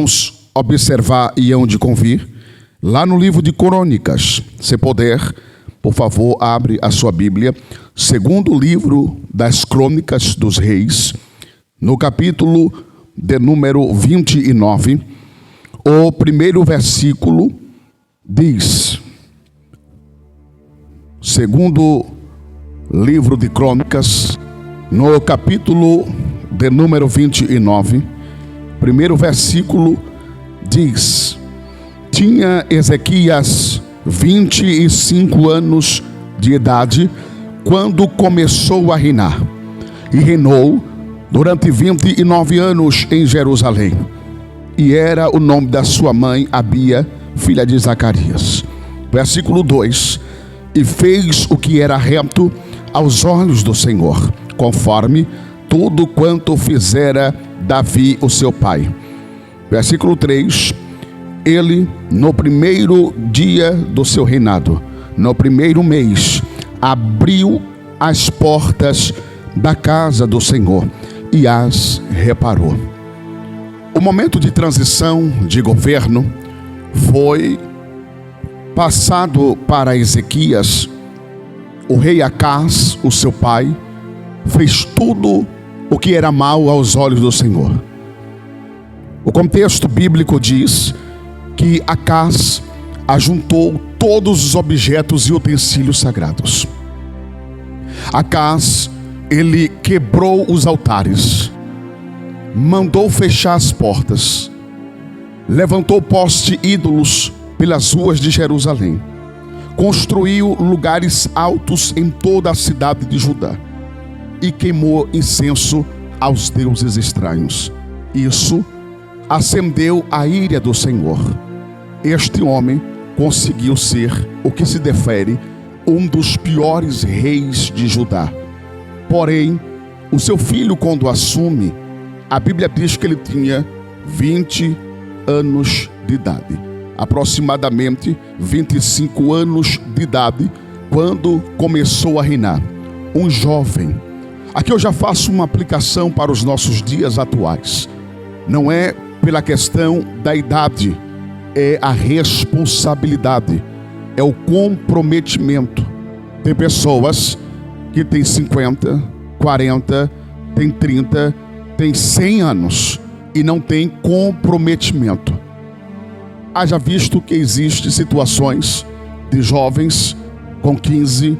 Vamos observar e onde convir, lá no livro de Crônicas. Se puder, por favor, abre a sua Bíblia. Segundo livro das Crônicas dos Reis, no capítulo de número 29, o primeiro versículo diz: segundo livro de Crônicas, no capítulo de número 29, primeiro versículo diz: tinha Ezequias 25 anos de idade quando começou a reinar, e reinou durante 29 anos em Jerusalém, e era o nome da sua mãe Abia, filha de Zacarias. Versículo 2: e fez o que era reto aos olhos do Senhor, conforme tudo quanto fizera Davi, o seu pai. Versículo 3: ele, no primeiro dia do seu reinado, no primeiro mês, abriu as portas da casa do Senhor e as reparou. O momento de transição de governo foi passado para Ezequias. O rei Acás, o seu pai, fez tudo o que era mal aos olhos do Senhor. O contexto bíblico diz que Acás ajuntou todos os objetos e utensílios sagrados. Acás, ele quebrou os altares, mandou fechar as portas, levantou poste ídolos pelas ruas de Jerusalém, construiu lugares altos em toda a cidade de Judá e queimou incenso aos deuses estranhos. Isso acendeu a ira do Senhor. Este homem conseguiu ser, o que se defere, um dos piores reis de Judá. Porém, o seu filho, quando assume, a Bíblia diz que ele tinha 20 anos de idade, aproximadamente 25 anos de idade, quando começou a reinar. Um jovem. Aqui eu já faço uma aplicação para os nossos dias atuais. Não é pela questão da idade, é a responsabilidade, é o comprometimento. Tem pessoas que têm 50, 40, tem 30, tem 100 anos e não tem comprometimento. Haja visto que existem situações de jovens com 15,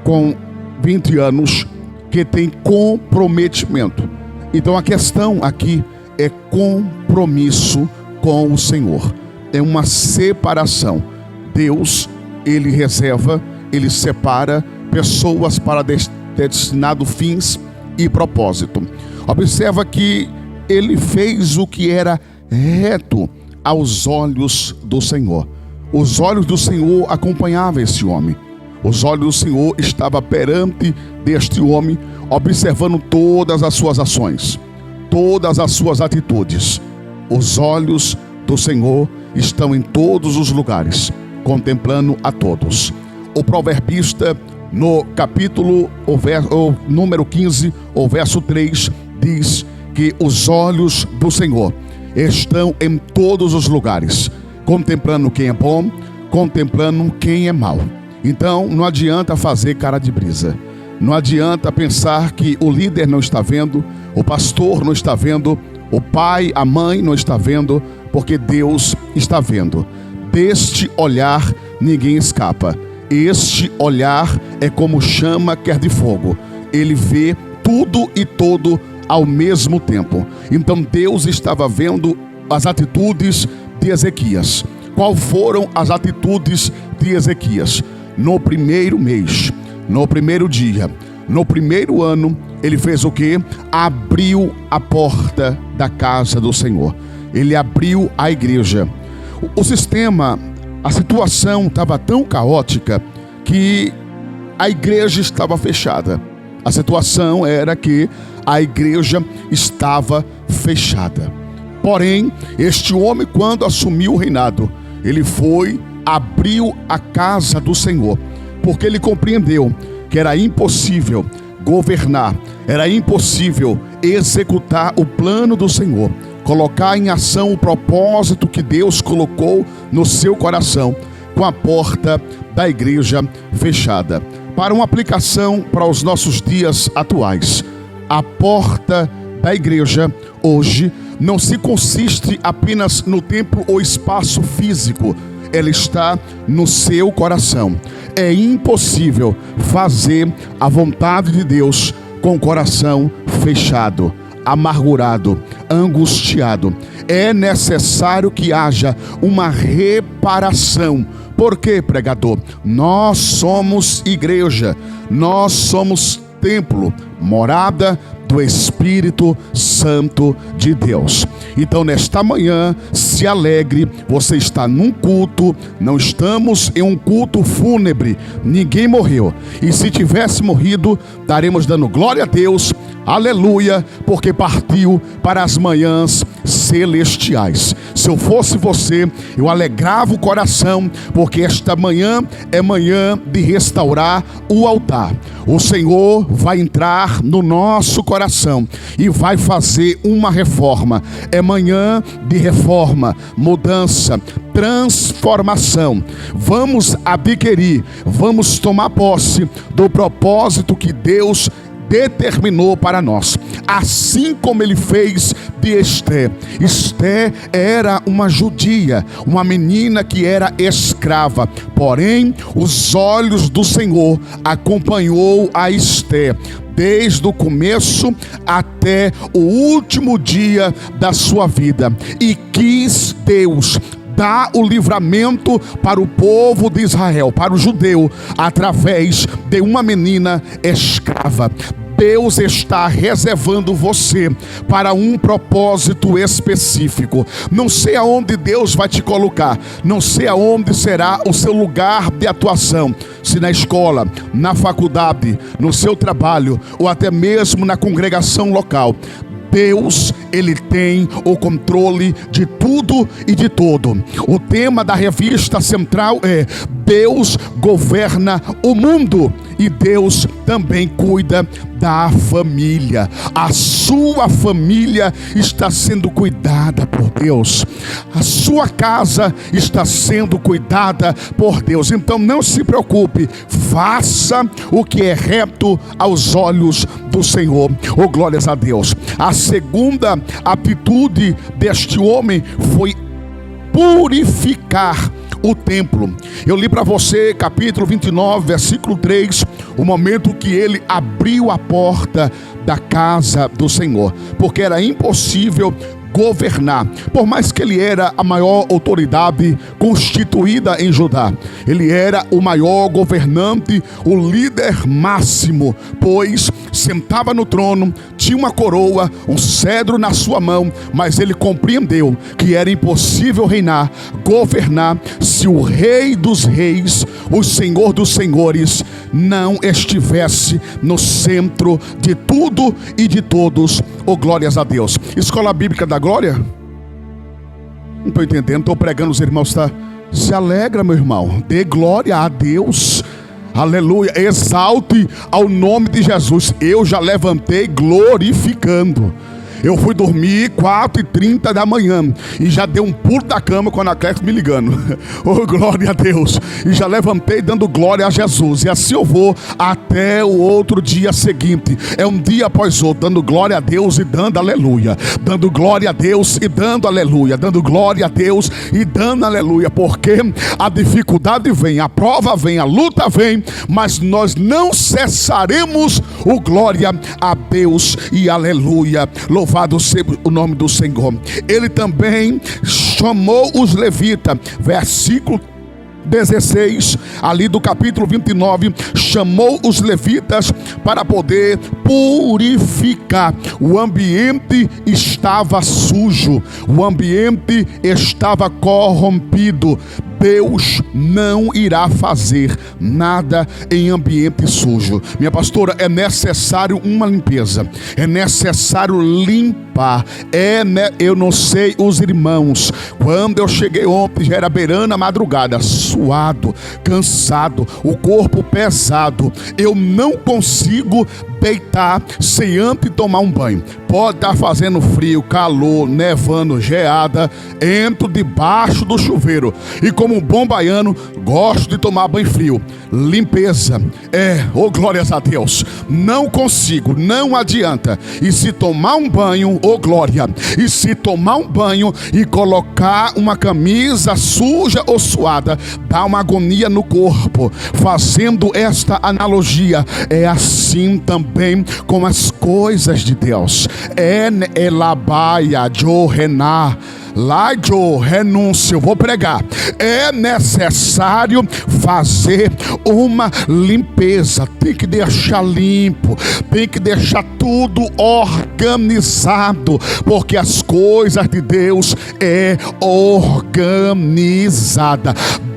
com 20 anos que têm comprometimento. Então a questão aqui é compromisso com o Senhor. É uma separação. Deus, ele reserva, ele separa pessoas para destinado fins e propósito. Observa que ele fez o que era reto aos olhos do Senhor. Os olhos do Senhor acompanhavam esse homem. Os olhos do Senhor estavam perante deste homem, observando todas as suas ações, todas as suas atitudes. Os olhos do Senhor estão em todos os lugares, contemplando a todos. O proverbista, no capítulo, o número 15, o verso 3, diz que os olhos do Senhor estão em todos os lugares, contemplando quem é bom, contemplando quem é mau. Então não adianta fazer cara de brisa, não adianta pensar que o líder não está vendo, o pastor não está vendo, o pai, a mãe não está vendo, porque Deus está vendo. Deste olhar ninguém escapa. Este olhar é como chama que é de fogo. Ele vê tudo e todo ao mesmo tempo. Então Deus estava vendo as atitudes de Ezequias. Qual foram as atitudes de Ezequias? No primeiro mês, no primeiro dia, no primeiro ano, ele fez o quê? Abriu a porta da casa do Senhor. Ele abriu a igreja. O sistema, a situação estava tão caótica que a igreja estava fechada. A situação era que a igreja estava fechada. Porém, este homem, quando assumiu o reinado, ele foi, abriu a casa do Senhor, porque ele compreendeu que era impossível governar. Era impossível executar o plano do Senhor, colocar em ação o propósito que Deus colocou no seu coração, com a porta da igreja fechada. Para uma aplicação para os nossos dias atuais, a porta da igreja hoje não se consiste apenas no templo ou espaço físico, ela está no seu coração. É impossível fazer a vontade de Deus com o coração fechado, amargurado, angustiado. É necessário que haja uma reparação. Por quê, pregador? Nós somos igreja, nós somos templo, morada do Espírito Santo de Deus. Então, nesta manhã, se alegre, você está num culto, não estamos em um culto fúnebre, ninguém morreu. E se tivesse morrido, estaremos dando glória a Deus, aleluia, porque partiu para as manhãs celestiais. Se eu fosse você, eu alegrava o coração, porque esta manhã é manhã de restaurar o altar. O Senhor vai entrar no nosso coração e vai fazer uma reforma. É manhã de reforma, mudança, transformação. Vamos adquirir, vamos tomar posse do propósito que Deus determinou para nós, assim como ele fez de Esther. Esther era uma judia, uma menina que era escrava, porém os olhos do Senhor acompanhou a Esther desde o começo até o último dia da sua vida, e quis Deus dá o livramento para o povo de Israel, para o judeu, através de uma menina escrava. Deus está reservando você para um propósito específico. Não sei aonde Deus vai te colocar, não sei aonde será o seu lugar de atuação, se na escola, na faculdade, no seu trabalho ou até mesmo na congregação local. Deus, ele tem o controle de tudo e de todo. O tema da revista central é: Deus governa o mundo e Deus também cuida da família. A sua família está sendo cuidada por Deus. A sua casa está sendo cuidada por Deus. Então não se preocupe, faça o que é reto aos olhos do Senhor. Oh, glórias a Deus. A segunda atitude deste homem foi purificar o templo. Eu li para você capítulo 29, versículo 3, o momento que ele abriu a porta da casa do Senhor, porque era impossível governar, por mais que ele era a maior autoridade constituída em Judá. Ele era o maior governante, o líder máximo, pois sentava no trono, tinha uma coroa, um cedro na sua mão, mas ele compreendeu que era impossível reinar, governar, se o Rei dos Reis, o Senhor dos Senhores, não estivesse no centro de tudo e de todos. Oh, glórias a Deus. Escola Bíblica da Glória? Não estou entendendo, estou pregando, os irmãos, tá? Se alegra, meu irmão, dê glória a Deus, aleluia, exalte ao nome de Jesus. Eu já levantei glorificando. Eu fui dormir 4h30 da manhã e já dei um pulo da cama quando a Clécia me ligando. Oh, glória a Deus. E já levantei dando glória a Jesus. E assim eu vou até o outro dia seguinte. É um dia após outro, dando glória a Deus e dando aleluia. Dando glória a Deus e dando aleluia. Dando glória a Deus e dando aleluia. Porque a dificuldade vem, a prova vem, a luta vem, mas nós não cessaremos o glória a Deus e aleluia. Louvado seja o nome do Senhor. Ele também chamou os levitas, versículo 16, ali do capítulo 29, chamou os levitas para poder purificar. O ambiente estava sujo, o ambiente estava corrompido. Deus não irá fazer nada em ambiente sujo. Minha pastora, é necessário uma limpeza, é necessário limpar. Eu não sei os irmãos, quando eu cheguei ontem, já era beirando a madrugada, suado, cansado, o corpo pesado. Eu não consigo deitar sem antes tomar um banho. Pode estar fazendo frio, calor, nevando, geada, entro debaixo do chuveiro e, como um bom baiano, gosto de tomar banho frio. Limpeza, glórias a Deus, não consigo, não adianta. E se tomar um banho, glória, e se tomar um banho e colocar uma camisa suja ou suada, dá uma agonia no corpo. Fazendo esta analogia, é assim também com as coisas de Deus. Elabaia, Jorená, Lajo, renúncia, eu vou pregar. É necessário fazer uma limpeza. Tem que deixar limpo, tem que deixar tudo organizado, porque as coisas de Deus é organizada.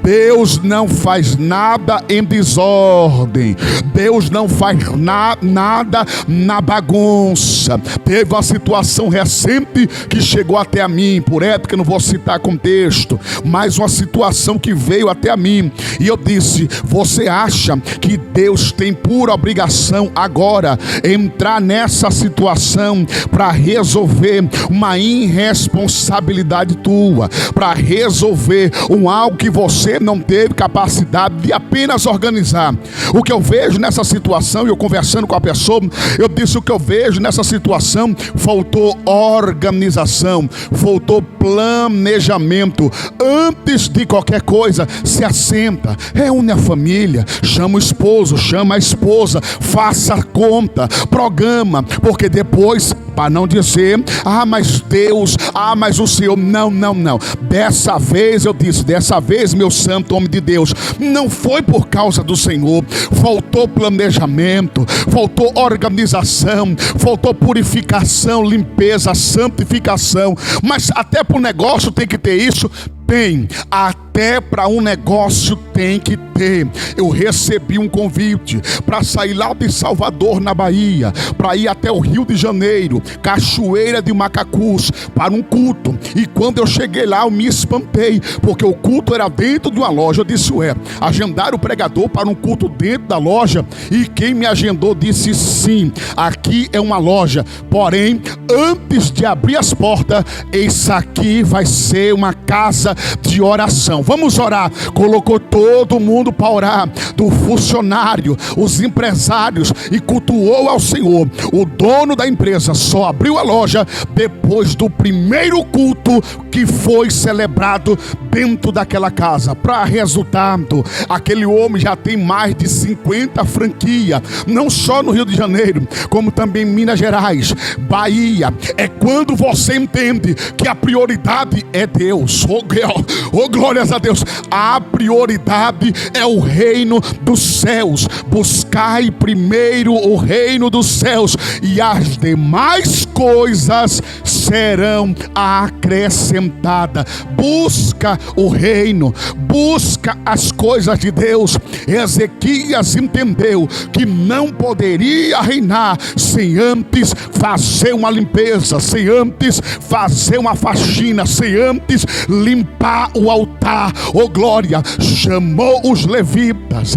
Deus não faz nada em desordem. Deus não faz nada na bagunça. Teve uma situação recente que chegou até a mim, por época eu não vou citar contexto, mas uma situação que veio até a mim, e eu disse: você acha que Deus tem por obrigação agora entrar nessa situação para resolver uma irresponsabilidade tua, para resolver algo que você não teve capacidade de apenas organizar? O que eu vejo nessa situação, e eu conversando com a pessoa, eu disse: o que eu vejo nessa situação, faltou organização, faltou planejamento. Antes de qualquer coisa, se assenta, reúne a família, chama o esposo, chama a esposa, faça a conta, programa, porque depois, para não dizer: mas Deus, mas o Senhor, não. Dessa vez eu disse, dessa vez, meu santo homem de Deus, não foi por causa do Senhor. Faltou planejamento, faltou organização, faltou purificação, limpeza, santificação. Mas até para o negócio tem que ter isso. Tem, até para um negócio tem que ter. Eu recebi um convite para sair lá de Salvador, na Bahia, para ir até o Rio de Janeiro, Cachoeira de Macacus, para um culto. E quando eu cheguei lá, eu me espantei, porque o culto era dentro de uma loja. Eu disse: agendaram o pregador para um culto dentro da loja? E quem me agendou disse: sim, aqui é uma loja, porém, antes de abrir as portas, isso aqui vai ser uma casa de oração. Vamos orar. Colocou todo mundo para orar, do funcionário, os empresários, e cultuou ao Senhor. O dono da empresa só abriu a loja depois do primeiro culto que foi celebrado dentro daquela casa. Para resultado, aquele homem já tem mais de 50 franquias, não só no Rio de Janeiro, como também em Minas Gerais, Bahia. É quando você entende que a prioridade é Deus. Glórias a Deus. A prioridade é o reino dos céus. Buscai primeiro o reino dos céus, e as demais coisas serão acrescentadas. Busca o reino, busca as coisas de Deus. Ezequias entendeu que não poderia reinar sem antes fazer uma limpeza, sem antes fazer uma faxina, sem antes limpar o altar. Glória. Chamou os levitas.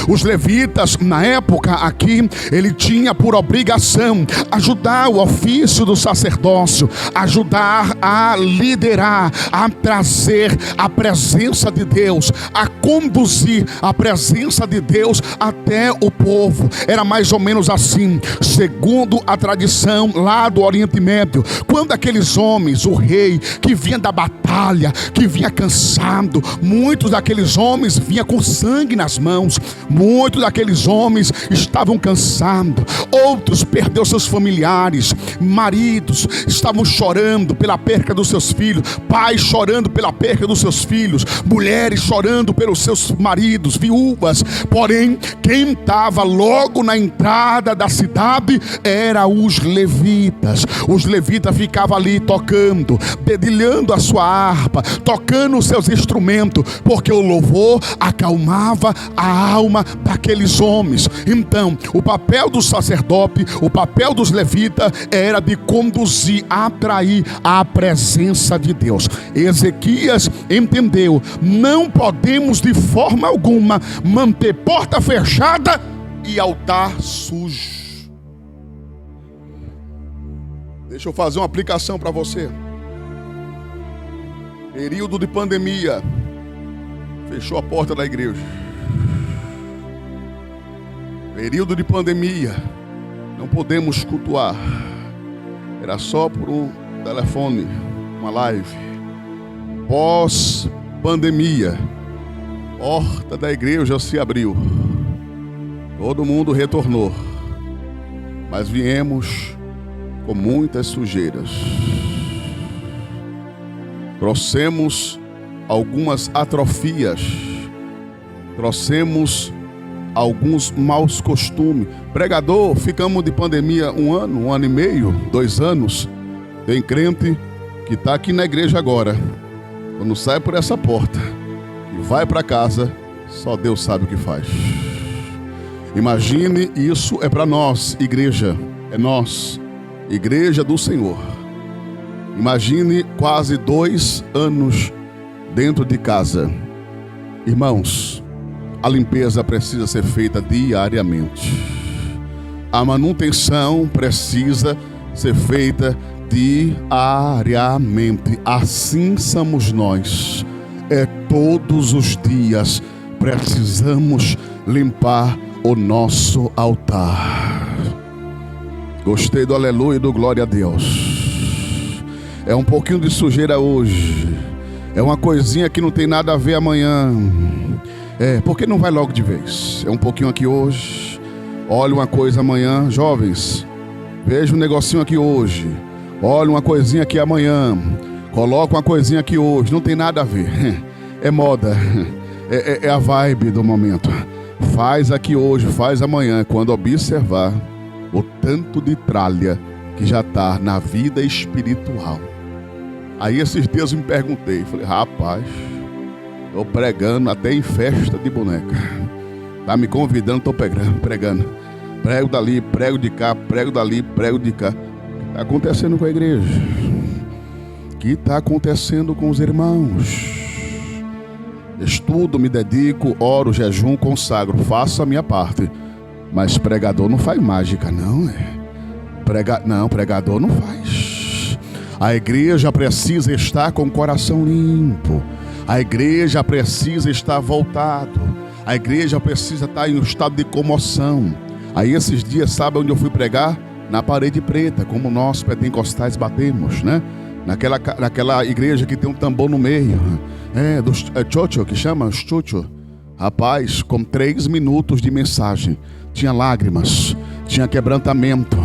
Os levitas na época aqui, ele tinha por obrigação ajudar o ofício do sacerdócio, ajudar a liderar, a trazer a presença de Deus, a conduzir a presença de Deus até o povo. Era mais ou menos assim, segundo a tradição lá do Oriente Médio, quando aqueles homens, o rei que vinha da batalha, que vinha cansado, muitos daqueles homens vinham com sangue nas mãos, muitos daqueles homens estavam cansados, outros perderam seus familiares, maridos estavam chorando pela perca dos seus filhos, pais chorando pela perca dos seus filhos, mulheres chorando pelos seus maridos, viúvas. Porém, quem estava logo na entrada da cidade era os levitas. Os levitas ficavam ali tocando, dedilhando a sua harpa, tocando os seus instrumentos, porque o louvor acalmava a alma daqueles homens. Então, o papel do sacerdote, o papel dos levitas era de conduzir, atrair a presença de Deus. Ezequias entendeu: não podemos de forma alguma manter porta fechada e altar sujo. Deixa eu fazer uma aplicação para você. Período de pandemia. Fechou a porta da igreja. Período de pandemia. Não podemos cultuar. Era só por um telefone, uma live. Pós-pandemia, porta da igreja se abriu. Todo mundo retornou. Mas viemos com muitas sujeiras. Trouxemos algumas atrofias. Trouxemos alguns maus costumes. Pregador, ficamos de pandemia 1 ano, 1 ano e meio, 2 anos. Tem crente que está aqui na igreja agora. Quando sai por essa porta e vai para casa, só Deus sabe o que faz. Imagine, isso é para nós, igreja. É nós, igreja do Senhor. Imagine quase 2 anos dentro de casa. Irmãos, a limpeza precisa ser feita diariamente. A manutenção precisa ser feita diariamente. Assim somos nós. Todos os dias precisamos limpar o nosso altar. Gostei do aleluia e do glória a Deus. É um pouquinho de sujeira hoje. É uma coisinha que não tem nada a ver amanhã. Porque não vai logo de vez. É um pouquinho aqui hoje. Olha uma coisa amanhã. Jovens, veja um negocinho aqui hoje. Olha uma coisinha aqui amanhã. Coloca uma coisinha aqui hoje. Não tem nada a ver. É moda. É a vibe do momento. Faz aqui hoje, faz amanhã. Quando observar o tanto de tralha que já está na vida espiritual. Aí esses dias eu me perguntei. Falei, rapaz, estou pregando até em festa de boneca. Tá me convidando, estou pregando. Prego dali, prego de cá, prego dali, prego de cá. O que está acontecendo com a igreja? O que está acontecendo com os irmãos? Estudo, me dedico, oro, jejum, consagro, faço a minha parte. Mas pregador não faz mágica, não. Pregador não faz. A igreja precisa estar com o coração limpo. A igreja precisa estar voltado. A igreja precisa estar em um estado de comoção. Aí esses dias, sabe onde eu fui pregar? Na Parede Preta, como nós pentecostais batemos, né? Naquela igreja que tem um tambor no meio. Do chocho, que chama chocho. Rapaz, com 3 minutos de mensagem, tinha lágrimas, tinha quebrantamento.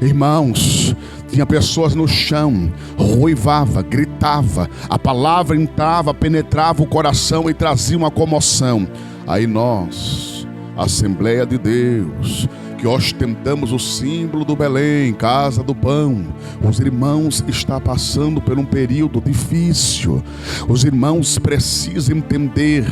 Irmãos, tinha pessoas no chão, ruivava, gritava, a palavra entrava, penetrava o coração e trazia uma comoção. Aí nós, Assembleia de Deus, que ostentamos o símbolo do Belém, casa do pão, os irmãos estão passando por um período difícil. Os irmãos precisam entender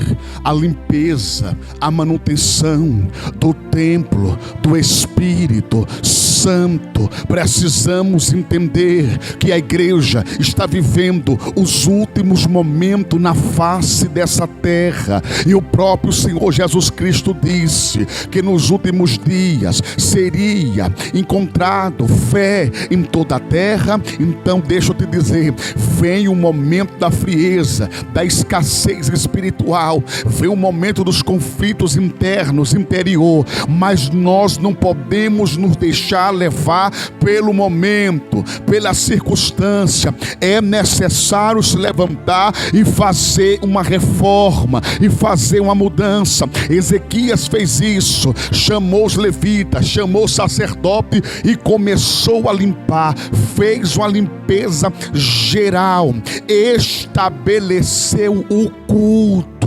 a limpeza, a manutenção do templo, do Espírito Santo. Precisamos entender que a igreja está vivendo os últimos momentos na face dessa terra, e o próprio Senhor Jesus Cristo disse que nos últimos dias seria encontrado fé em toda a terra. Então deixa eu te dizer, vem o momento da frieza, da escassez espiritual, vem o momento dos conflitos internos, interior, mas nós não podemos nos deixar levar pelo momento, pela circunstância. É necessário se levantar e fazer uma reforma, e fazer uma mudança. Ezequias fez isso, chamou os levitas, chamou o sacerdote e começou a limpar, fez uma limpeza geral, estabeleceu o culto.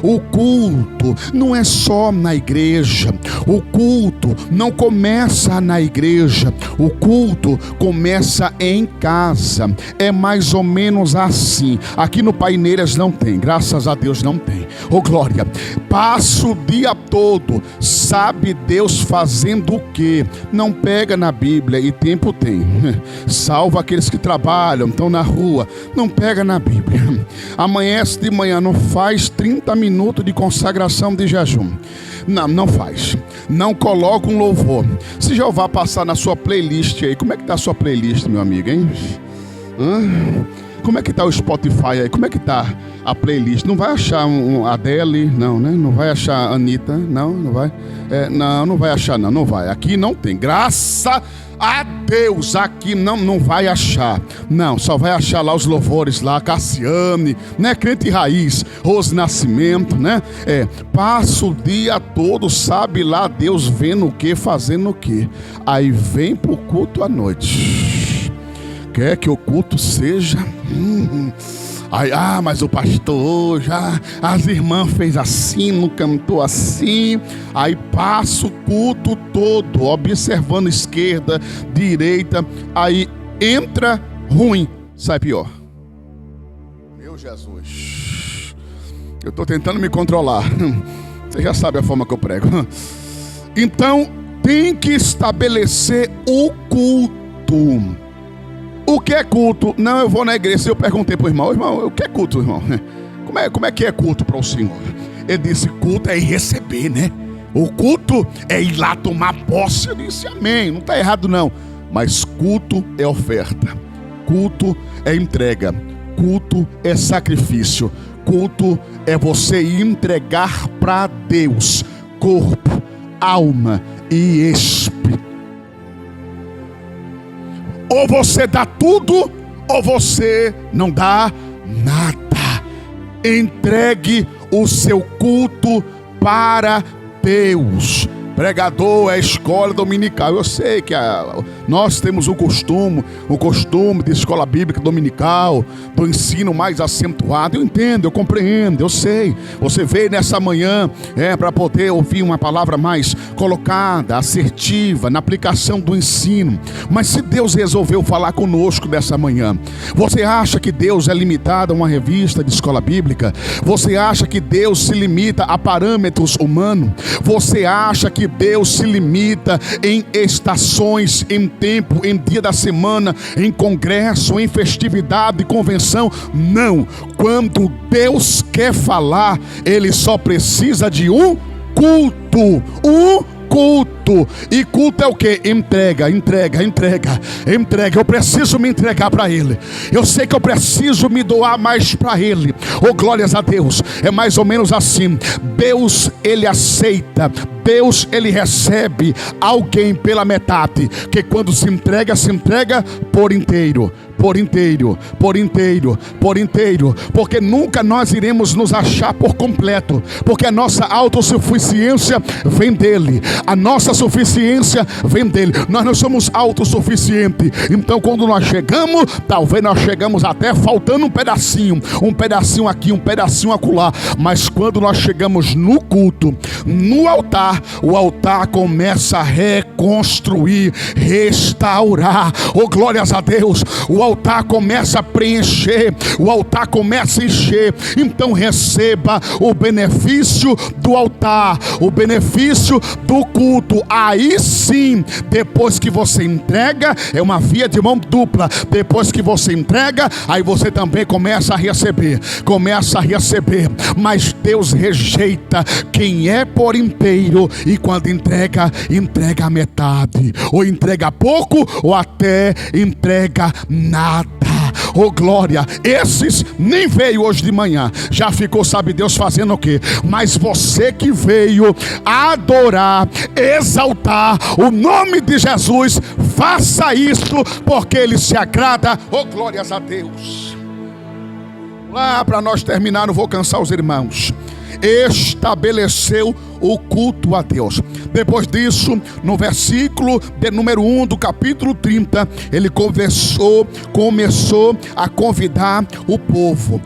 O culto não é só na igreja, o culto não começa na igreja, o culto começa em casa. É mais ou menos assim. Aqui no Paineiras não tem, graças a Deus não tem. Oh glória, passa o dia todo, sabe Deus fazendo o que? Não pega na Bíblia, e tempo tem. Salva aqueles que trabalham, estão na rua, não pega na Bíblia. Amanhece de manhã, não faz 30 40 minutos de consagração de jejum. Não, não faz. Não coloca um louvor. Se Jeová passar na sua playlist aí, como é que tá a sua playlist, meu amigo, hein? Como é que tá o Spotify aí? Como é que tá a playlist? Não vai achar um Adele, não, né? Não vai achar Anitta, não vai. Não vai achar, não vai. Aqui não tem. Graças a Deus, aqui não vai achar. Não, só vai achar lá os louvores lá, Cassiane, né? Crente Raiz, Rose Nascimento, né? Passa o dia todo, sabe lá Deus vendo o que, fazendo o que. Aí vem pro culto à noite. Quer que o culto seja? Aí, mas o pastor já, as irmãs fez assim, não cantou assim. Aí passa o culto todo, observando esquerda, direita. Aí entra ruim, sai pior. Meu Jesus, eu estou tentando me controlar. Você já sabe a forma que eu prego. Então tem que estabelecer o culto. O que é culto? Não, eu vou na igreja. Eu perguntei para o irmão, o que é culto, irmão? Como é que é culto para o Senhor? Ele disse, culto é ir receber, né? O culto é ir lá tomar posse. Eu disse, amém, não está errado não. Mas culto é oferta. Culto é entrega. Culto é sacrifício. Culto é você entregar para Deus corpo, alma e espírito. Ou você dá tudo, ou você não dá nada. Entregue o seu culto para Deus. Pregador é escola dominical. Eu sei que nós temos o costume de escola bíblica dominical, do ensino mais acentuado. Eu entendo, eu compreendo, eu sei. Você veio nessa manhã para poder ouvir uma palavra mais colocada, assertiva, na aplicação do ensino. Mas se Deus resolveu falar conosco dessa manhã, você acha que Deus é limitado a uma revista de escola bíblica? Você acha que Deus se limita a parâmetros humanos? Você acha que Deus se limita em estações, em tempo, em dia da semana, em congresso, em festividade, convenção? Não. Quando Deus quer falar, Ele só precisa de um culto. Culto. E culto é o que? Entrega. Eu preciso me entregar para Ele. Eu sei que eu preciso me doar mais para Ele. Oh, glórias a Deus. É mais ou menos assim. Deus, Ele aceita. Deus, Ele recebe alguém pela metade. Que quando se entrega por inteiro. Porque nunca nós iremos nos achar por completo. Porque a nossa autossuficiência vem dEle. A nossa suficiência vem dEle. Nós não somos autossuficientes. Então quando nós chegamos, talvez nós chegamos até faltando um pedacinho aqui, um pedacinho acolá. Mas quando nós chegamos no culto, no altar, o altar começa a reconstruir, restaurar. Oh, glórias a Deus. O altar começa a preencher, o altar começa a encher. Então receba o benefício do altar, o benefício do culto. Aí sim, depois que você entrega, é uma via de mão dupla. Depois que você entrega, aí você também começa a receber. Mas Deus rejeita quem é por inteiro. E quando entrega a metade, ou entrega pouco, ou até entrega nada. Oh, glória. Esses nem veio hoje de manhã. Já ficou, sabe Deus fazendo o quê? Mas você que veio adorar, exaltar o nome de Jesus, faça isso, porque Ele se agrada. Oh, glórias a Deus. Lá para nós terminar, não vou cansar os irmãos. Estabeleceu o culto a Deus. Depois disso, no versículo de número 1 do capítulo 30, ele começou a convidar o povo.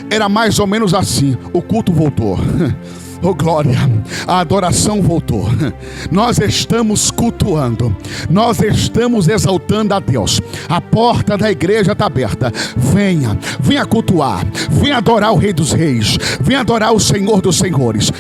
Era mais ou menos assim. O culto voltou. Oh glória, a adoração voltou. Nós estamos cultuando, nós estamos exaltando a Deus. A porta da igreja está aberta. Venha cultuar, venha adorar o Rei dos Reis, venha adorar o Senhor dos Senhores.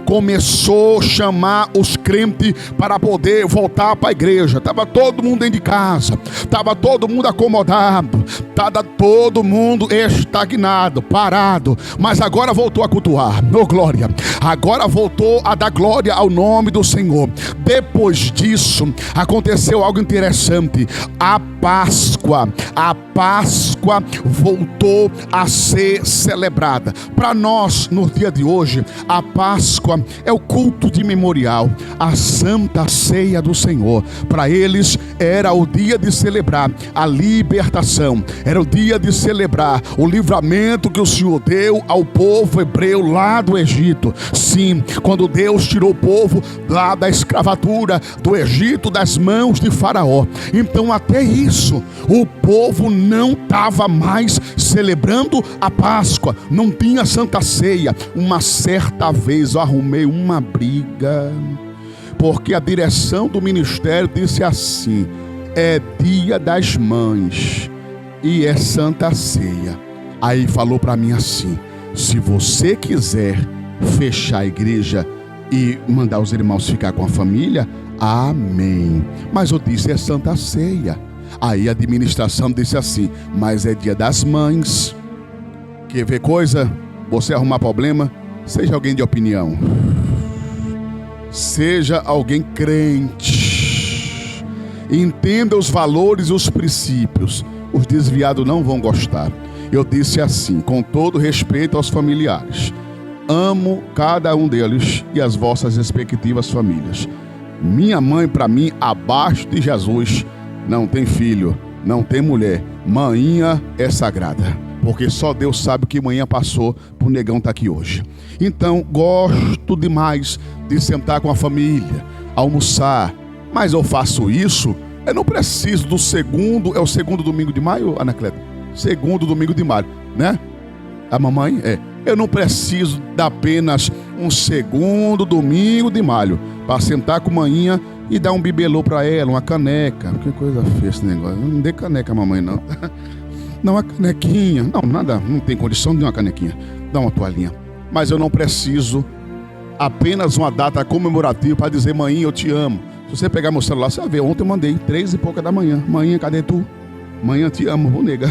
Começou a chamar os crentes para poder voltar para a igreja. Estava todo mundo dentro de casa, estava todo mundo acomodado, estava todo mundo estagnado, parado, mas agora voltou a cultuar. Oh glória, agora voltou a dar glória ao nome do Senhor. Depois disso aconteceu algo interessante. A Páscoa voltou a ser celebrada. Para nós, no dia de hoje, a Páscoa é o culto de memorial, a Santa Ceia do Senhor. Para eles era o dia de celebrar a libertação, era o dia de celebrar o livramento que o Senhor deu ao povo hebreu lá do Egito. Sim, quando Deus tirou o povo lá da escravatura do Egito, das mãos de Faraó. Então até isso, o povo não estava mais celebrando a Páscoa, não tinha Santa Ceia. Uma certa vez eu arrumei uma briga, porque a direção do ministério disse assim: é dia das mães e é Santa Ceia. Aí falou para mim assim: se você quiser fechar a igreja e mandar os irmãos ficar com a família, amém. Mas eu disse: é Santa Ceia. Aí a administração disse assim: mas é dia das mães. Quer ver coisa? Você arrumar problema? Seja alguém de opinião, seja alguém crente, entenda os valores e os princípios. Os desviados não vão gostar. Eu disse assim, com todo respeito aos familiares: amo cada um deles e as vossas respectivas famílias. Minha mãe, para mim, abaixo de Jesus, não tem filho, não tem mulher. Manhinha é sagrada, porque só Deus sabe o que manhã passou para o negão estar aqui hoje. Então, gosto demais de sentar com a família, almoçar. Mas eu faço isso, eu não preciso do segundo, é o segundo domingo de maio, Anacleta? Segundo domingo de maio, né? A mamãe é. Eu não preciso de apenas um segundo domingo de maio para sentar com manhinha e dar um bibelô para ela, uma caneca. Que coisa feia esse negócio. Não dê caneca, mamãe, não. Não, uma canequinha. Não, nada, não tem condição de uma canequinha. Dá uma toalhinha. Mas eu não preciso apenas uma data comemorativa para dizer: manhinha, eu te amo. Se você pegar meu celular, você vai ver. Ontem eu mandei 3 e pouca da manhã. Manhinha, cadê tu? Manhã, te amo, vou nega.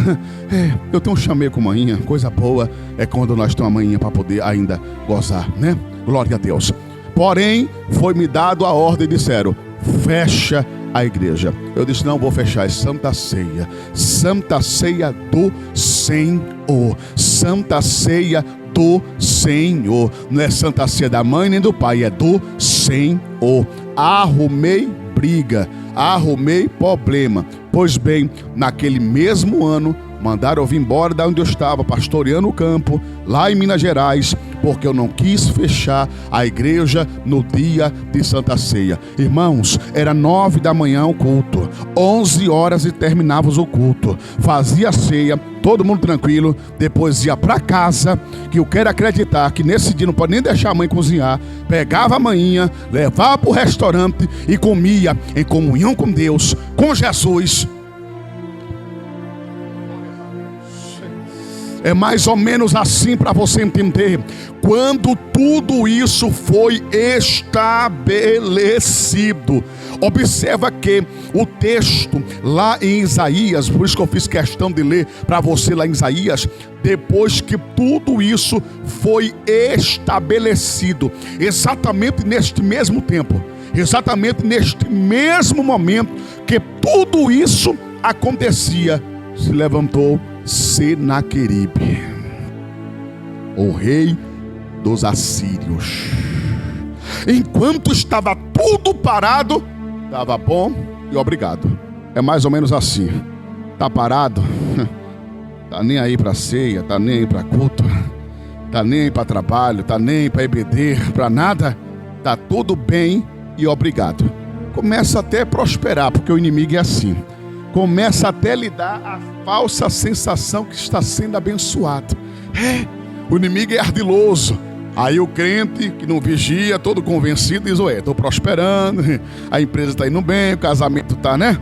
Eu tenho um chamego com manhinha. Coisa boa é quando nós temos a manhinha para poder ainda gozar, né? Glória a Deus. Porém, foi-me dado a ordem e disseram: fecha a igreja. Eu disse: não vou fechar, é Santa Ceia. Santa Ceia do Senhor. Santa Ceia do Senhor. Não é Santa Ceia da mãe nem do pai, é do Senhor. Arrumei briga, arrumei problema. Pois bem, naquele mesmo ano, mandaram eu vir embora da onde eu estava, pastoreando o campo, lá em Minas Gerais, porque eu não quis fechar a igreja no dia de Santa Ceia. Irmãos, era 9 da manhã o culto, 11 horas e terminávamos o culto. Fazia a ceia, todo mundo tranquilo, depois ia para casa, que eu quero acreditar que nesse dia não pode nem deixar a mãe cozinhar. Pegava a manhinha, levava para o restaurante e comia em comunhão com Deus, com Jesus. É mais ou menos assim para você entender. Quando tudo isso foi estabelecido, observa que o texto lá em Isaías, por isso que eu fiz questão de ler para você lá em Isaías, depois que tudo isso foi estabelecido, exatamente neste mesmo tempo, exatamente neste mesmo momento que tudo isso acontecia, se levantou Senaqueribe, o rei dos assírios. Enquanto estava tudo parado, estava bom e obrigado. É mais ou menos assim. Tá parado, tá nem aí para ceia, tá nem aí para culto, tá nem aí para trabalho, tá nem aí para EBD, para nada. Tá tudo bem e obrigado. Começa até a prosperar, porque o inimigo é assim. Começa até a lhe dar a falsa sensação que está sendo abençoado. O inimigo é ardiloso. Aí o crente que não vigia, todo convencido, diz: ué, estou prosperando, a empresa está indo bem, o casamento está, né?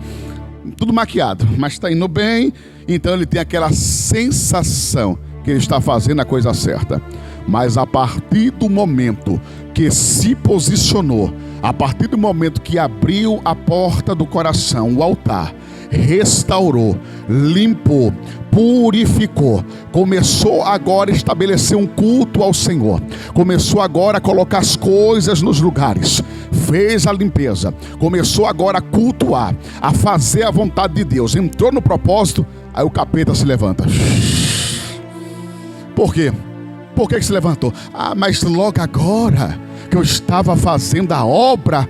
Tudo maquiado, mas está indo bem. Então ele tem aquela sensação que ele está fazendo a coisa certa. Mas a partir do momento que se posicionou, a partir do momento que abriu a porta do coração, o altar, restaurou, limpou, purificou, começou agora a estabelecer um culto ao Senhor, começou agora a colocar as coisas nos lugares, fez a limpeza, começou agora a cultuar, a fazer a vontade de Deus, entrou no propósito. Aí o capeta se levanta. Por quê? Por que se levantou? Mas logo agora que eu estava fazendo a obra,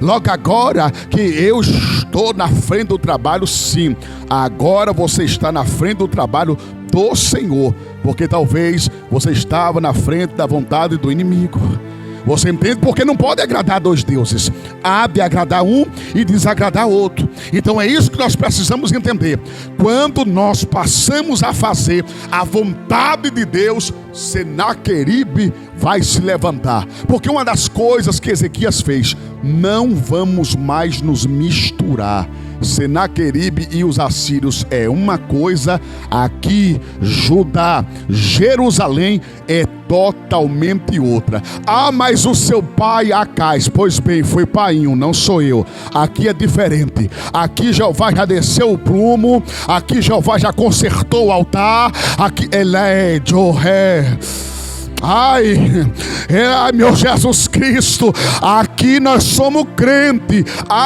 logo agora que eu estou na frente do trabalho. Sim, agora você está na frente do trabalho do Senhor, porque talvez você estava na frente da vontade do inimigo. Você entende? Porque não pode agradar dois deuses. Há de agradar um e desagradar outro. Então é isso que nós precisamos entender. Quando nós passamos a fazer a vontade de Deus, Senaqueribe vai se levantar. Porque uma das coisas que Ezequias fez: não vamos mais nos misturar. Senaqueribe e os assírios é uma coisa, aqui Judá, Jerusalém é totalmente outra. Mas o seu pai Acais, pois bem, foi painho, não sou eu. Aqui é diferente. Aqui Jeová já desceu o prumo, aqui Jeová já consertou o altar, aqui Elé, Joré. Ai, meu Jesus Cristo, aqui nós somos crente.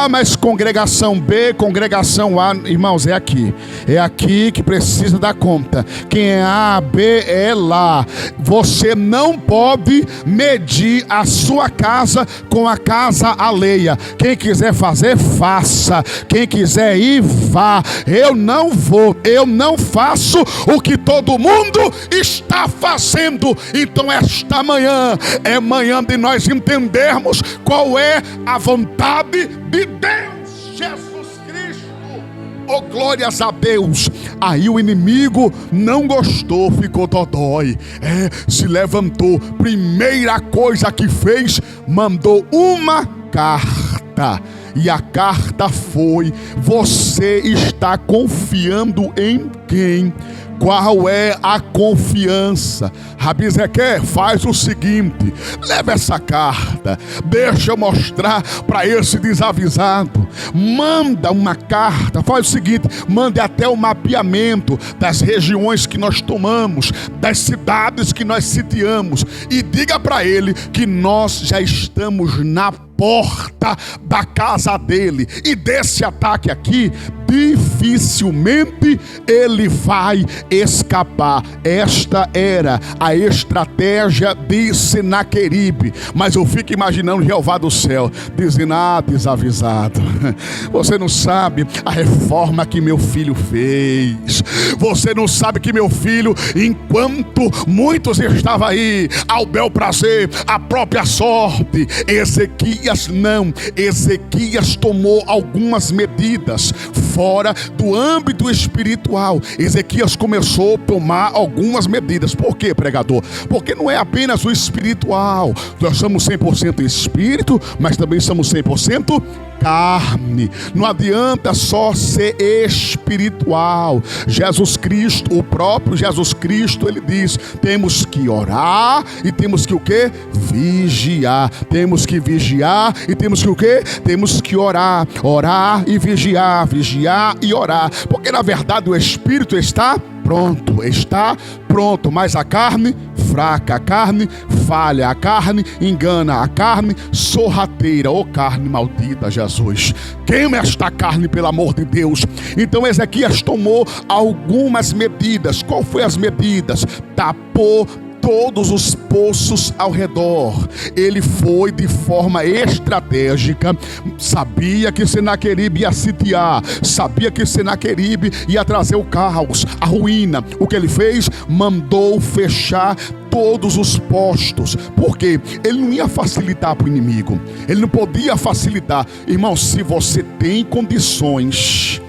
Mas congregação B, congregação A, irmãos, é aqui que precisa dar conta. Quem é A, B é lá. Você não pode medir a sua casa com a casa alheia. Quem quiser fazer, faça. Quem quiser ir, vá. Eu não vou, eu não faço o que todo mundo está fazendo. Então esta manhã é manhã de nós entendermos qual é a vontade de Deus. Jesus Cristo, oh glórias a Deus. Aí o inimigo não gostou, ficou dodói, se levantou. Primeira coisa que fez, mandou uma carta. E a carta foi: você está confiando em quem? Qual é a confiança? Rabi Zequer, faz o seguinte: leva essa carta, deixa eu mostrar para esse desavisado. Manda uma carta, faz o seguinte: mande até o mapeamento das regiões que nós tomamos, das cidades que nós sitiamos, e diga para ele que nós já estamos na porta da casa dele, e desse ataque aqui dificilmente ele vai escapar. Esta era a estratégia de Senaqueribe. Mas eu fico imaginando Jeová do céu dizendo: desavisado, você não sabe a reforma que meu filho fez, você não sabe que meu filho, enquanto muitos estavam aí ao bel prazer, a própria sorte, Ezequias não. Ezequias tomou algumas medidas fora do âmbito espiritual. Ezequias começou a tomar algumas medidas. Por quê, pregador? Porque não é apenas o espiritual. Nós somos 100% espírito, mas também somos 100% carne. Não adianta só ser espiritual. Jesus Cristo, o próprio Jesus Cristo, ele diz: temos que orar e temos que o quê? Vigiar. Temos que vigiar e temos que o quê? Temos que orar. Orar e vigiar, vigiar e orar. Porque na verdade o espírito está pronto, mas a carne fraca, a carne falha, a carne engana, a carne sorrateira. Ô carne maldita, Jesus, queima esta carne pelo amor de Deus. Então Ezequias tomou algumas medidas. Qual foi as medidas? Tapou todos os poços ao redor. Ele foi de forma estratégica. Sabia que Senaqueribe ia sitiar, sabia que Senaqueribe ia trazer o caos, a ruína. O que ele fez? Mandou fechar todos os postos. Porque ele não ia facilitar para o inimigo, ele não podia facilitar. Irmão, se você tem condições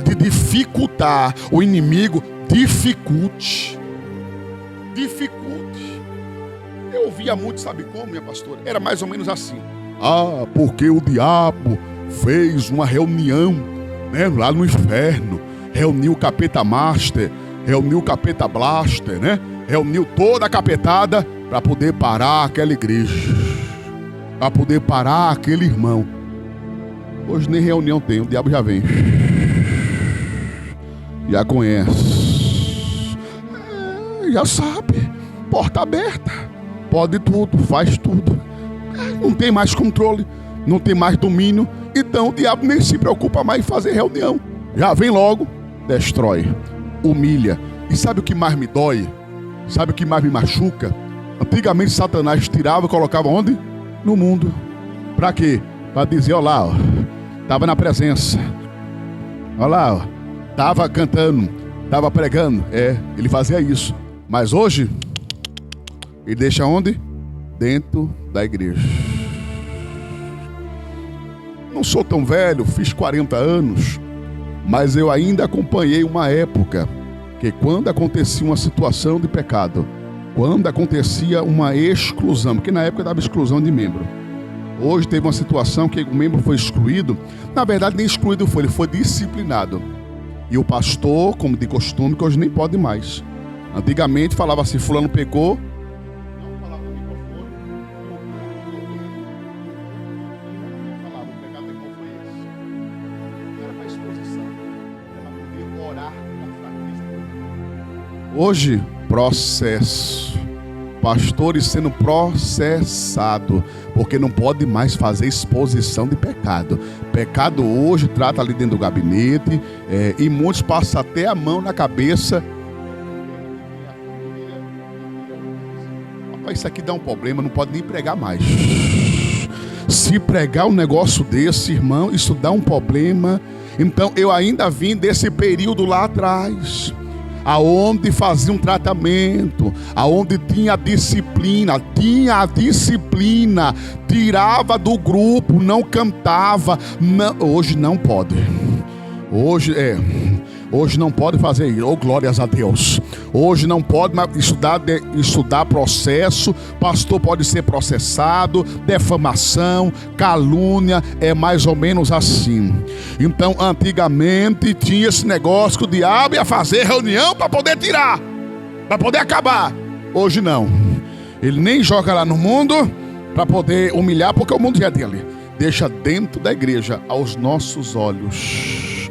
de dificultar o inimigo, dificulte. Eu ouvia muito, sabe como, minha pastora? Era mais ou menos assim. Ah, porque o diabo fez uma reunião, né, lá no inferno. Reuniu o capeta master, reuniu o capeta blaster, né? Reuniu toda a capetada para poder parar aquela igreja, para poder parar aquele irmão. Hoje nem reunião tem, o diabo já vem. Já conhece. Já sabe. Porta aberta. Pode tudo, faz tudo. Não tem mais controle, não tem mais domínio. Então o diabo nem se preocupa mais em fazer reunião. Já vem logo, destrói, humilha. E sabe o que mais me dói? Sabe o que mais me machuca? Antigamente Satanás tirava e colocava onde? No mundo. Pra quê? Pra dizer, ó lá, ó, tava na presença. Ó lá, ó, tava cantando, tava pregando. Ele fazia isso. Mas hoje, ele deixa onde? Dentro da igreja. Não sou tão velho, fiz 40 anos, mas eu ainda acompanhei uma época que quando acontecia uma situação de pecado, quando acontecia uma exclusão, porque na época dava exclusão de membro. Hoje teve uma situação que o membro foi excluído. Na verdade nem excluído foi, ele foi disciplinado. E o pastor, como de costume, que hoje nem pode mais. Antigamente falava assim, fulano pecou. Não falava no microfone. Falava, o pecado de qual foi esse? Não era para exposição, era para poder orar pela fraqueza. Hoje, processo. Pastores sendo processados, porque não pode mais fazer exposição de pecado. Pecado hoje trata ali dentro do gabinete, e muitos passam até a mão na cabeça. Rapaz, isso aqui dá um problema, não pode nem pregar mais. Se pregar um negócio desse, irmão, isso dá um problema. Então eu ainda vim desse período lá atrás, aonde fazia um tratamento, aonde tinha a disciplina, tirava do grupo, não cantava. Não, hoje não pode. Hoje não pode fazer isso. Oh, glórias a Deus. Hoje não pode mais estudar processo. Pastor pode ser processado. Defamação, calúnia, é mais ou menos assim. Então antigamente tinha esse negócio que o diabo ia fazer reunião para poder tirar, para poder acabar. Hoje não. Ele nem joga lá no mundo para poder humilhar, porque o mundo já é dele. Deixa dentro da igreja aos nossos olhos.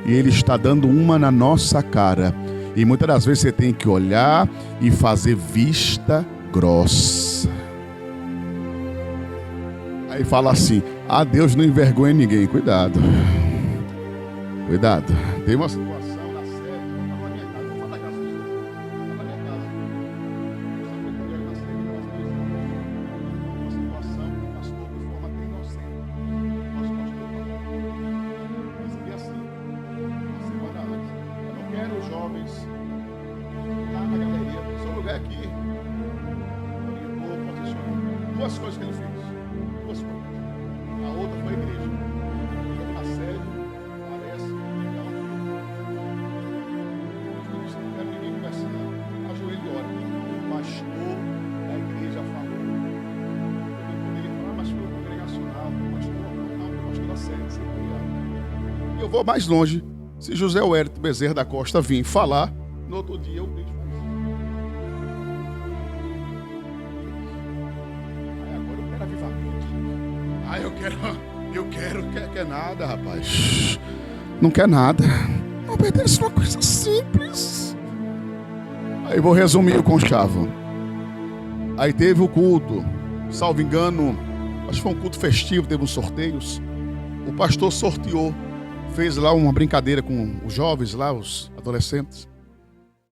E ele está dando uma na nossa cara. E muitas das vezes você tem que olhar e fazer vista grossa. Aí fala assim, Deus não envergonha ninguém. Cuidado. Cuidado. Tem uma situação na série. Vou na minha casa, vou falar da casa. Vou na minha casa. Uma situação que o pastor de forma bem inocente. Nosso pastor recebi assim. Eu não quero os jovens lá na galeria. Seu lugar aqui. Orientou, posicionou. Duas coisas que ele fez. Duas coisas. A outra foi a igreja. Ele na sede, parece, legal. Não quero ninguém conversando. Ajoelho e ora. O pastor da igreja falou. Eu poderia falar, mas foi o congregacional. O pastor da sede. E eu vou mais longe. Se José Wellington Bezerra da Costa vir falar, no outro dia eu deixo fazer. Agora eu quero avivamento. Quer nada, rapaz. Não quer nada. Não obedece uma coisa simples. Aí vou resumir o conchavo. Aí teve o culto, salvo engano, acho que foi um culto festivo, teve uns sorteios. O pastor sorteou. Fez lá uma brincadeira com os jovens lá, os adolescentes.